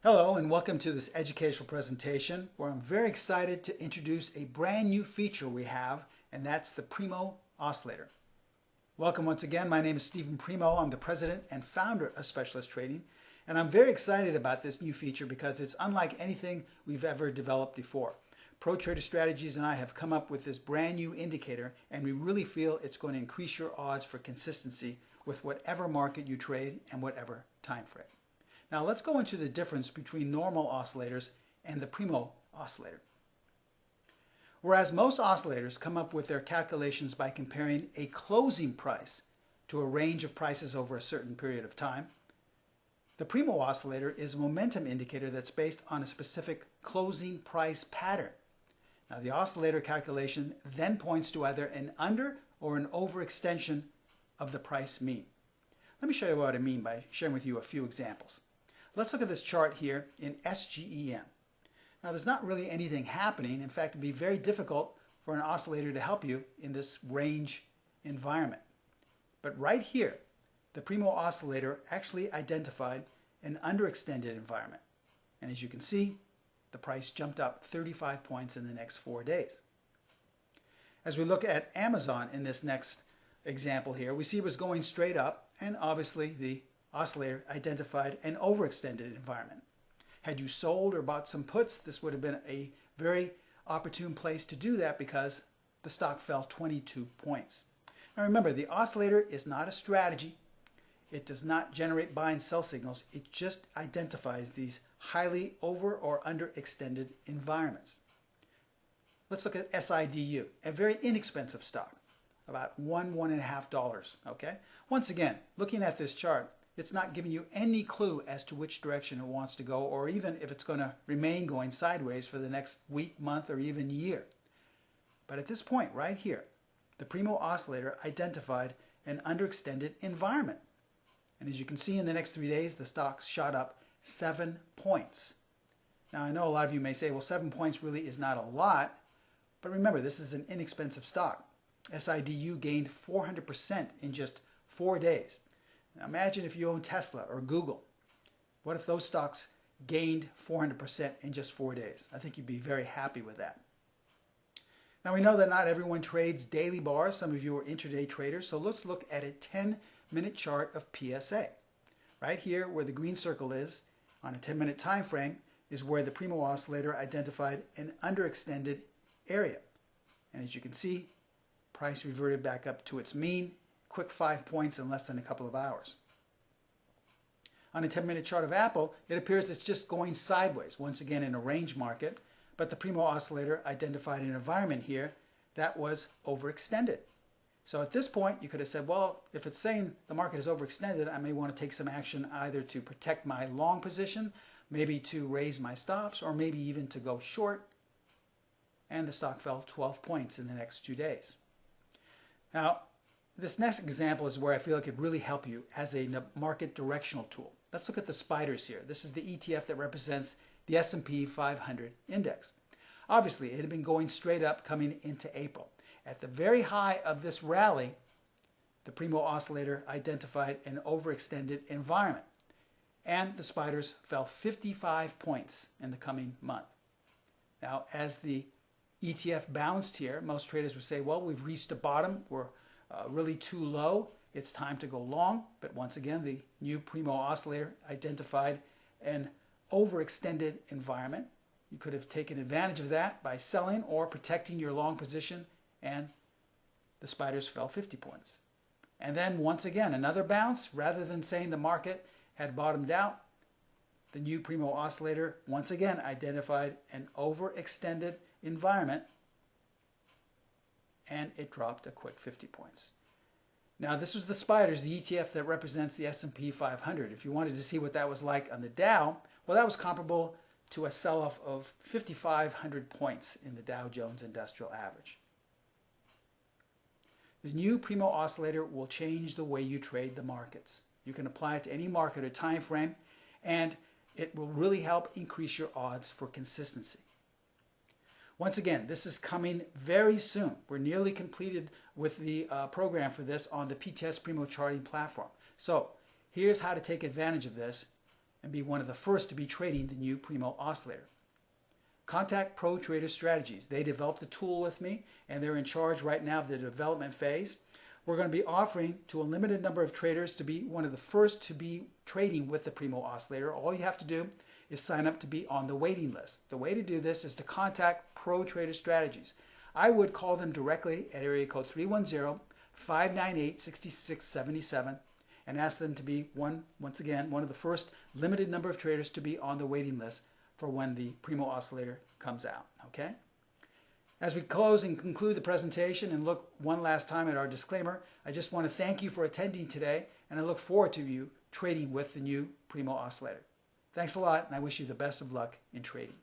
Hello and welcome to this educational presentation where I'm very excited to introduce a brand new feature we have, and that's the Primo Oscillator. Welcome once again. My name is Stephen Primo. I'm the president and founder of Specialist Trading, and I'm very excited about this new feature because it's unlike anything we've ever developed before. Pro Trader Strategies and I have come up with this brand new indicator, and we really feel it's going to increase your odds for consistency with whatever market you trade and whatever time frame. Now let's go into the difference between normal oscillators and the Primo oscillator. Whereas most oscillators come up with their calculations by comparing a closing price to a range of prices over a certain period of time, the Primo oscillator is a momentum indicator that's based on a specific closing price pattern. Now the oscillator calculation then points to either an under or an overextension of the price mean. Let me show you what I mean by sharing with you a few examples. Let's look at this chart here in SGEM. Now there's not really anything happening. In fact, it'd be very difficult for an oscillator to help you in this range environment. But right here, the Primo oscillator actually identified an underextended environment. And as you can see, the price jumped up 35 points in the next 4 days. As we look at Amazon in this next example here, we see it was going straight up, and obviously the oscillator identified an overextended environment. Had you sold or bought some puts, this would have been a very opportune place to do that because the stock fell 22 points. Now remember, the oscillator is not a strategy. It does not generate buy and sell signals. It just identifies these highly over or underextended environments. Let's look at SIDU, a very inexpensive stock, about $1.5. Okay? Once again, looking at this chart, it's not giving you any clue as to which direction it wants to go, or even if it's going to remain going sideways for the next week, month, or even year. But at this point right here, the Primo oscillator identified an underextended environment. And as you can see, in the next 3 days, the stock shot up 7 points. Now I know a lot of you may say, well, 7 points really is not a lot, but remember, this is an inexpensive stock. SIDU gained 400% in just 4 days. Now imagine if you own Tesla or Google. What if those stocks gained 400% in just 4 days? I think you'd be very happy with that. Now we know that not everyone trades daily bars. Some of you are intraday traders. So let's look at a 10-minute chart of PSA. Right here where the green circle is on a 10-minute time frame is where the Primo oscillator identified an underextended area. And as you can see, price reverted back up to its mean. Quick 5 points in less than a couple of hours. On a 10-minute chart of Apple, it appears it's just going sideways, once again in a range market, but the Primo oscillator identified an environment here that was overextended. So at this point, you could have said, well, if it's saying the market is overextended, I may want to take some action either to protect my long position, maybe to raise my stops, or maybe even to go short. And the stock fell 12 points in the next 2 days. Now, this next example is where I feel like it really help you as a market directional tool. Let's look at the spiders here. This is the ETF that represents the S&P 500 index. Obviously, it had been going straight up coming into April. At the very high of this rally, the Primo oscillator identified an overextended environment, and the spiders fell 55 points in the coming month. Now, as the ETF bounced here, most traders would say, well, we've reached a bottom. We're really too low. It's time to go long. But once again, the new Primo oscillator identified an overextended environment. You could have taken advantage of that by selling or protecting your long position, and the spiders fell 50 points. And then once again, another bounce. Rather than saying the market had bottomed out, the new Primo oscillator once again identified an overextended environment, and it dropped a quick 50 points. Now this was the spiders, the ETF that represents the S&P 500. If you wanted to see what that was like on the Dow, well, that was comparable to a sell-off of 5,500 points in the Dow Jones Industrial Average. The new Primo oscillator will change the way you trade the markets. You can apply it to any market or time frame, and it will really help increase your odds for consistency. Once again, this is coming very soon. We're nearly completed with the program for this on the PTS Primo Charting platform. So here's how to take advantage of this and be one of the first to be trading the new Primo Oscillator. Contact Pro Trader Strategies. They developed the tool with me, and they're in charge right now of the development phase. We're going to be offering to a limited number of traders to be one of the first to be trading with the Primo Oscillator. All you have to do is sign up to be on the waiting list. The way to do this is to contact Pro Trader Strategies. I would call them directly at area code 310-598-6677 and ask them to be once again, one of the first limited number of traders to be on the waiting list for when the Primo Oscillator comes out, okay? As we close and conclude the presentation and look one last time at our disclaimer, I just want to thank you for attending today, and I look forward to you trading with the new Primo Oscillator. Thanks a lot, and I wish you the best of luck in trading.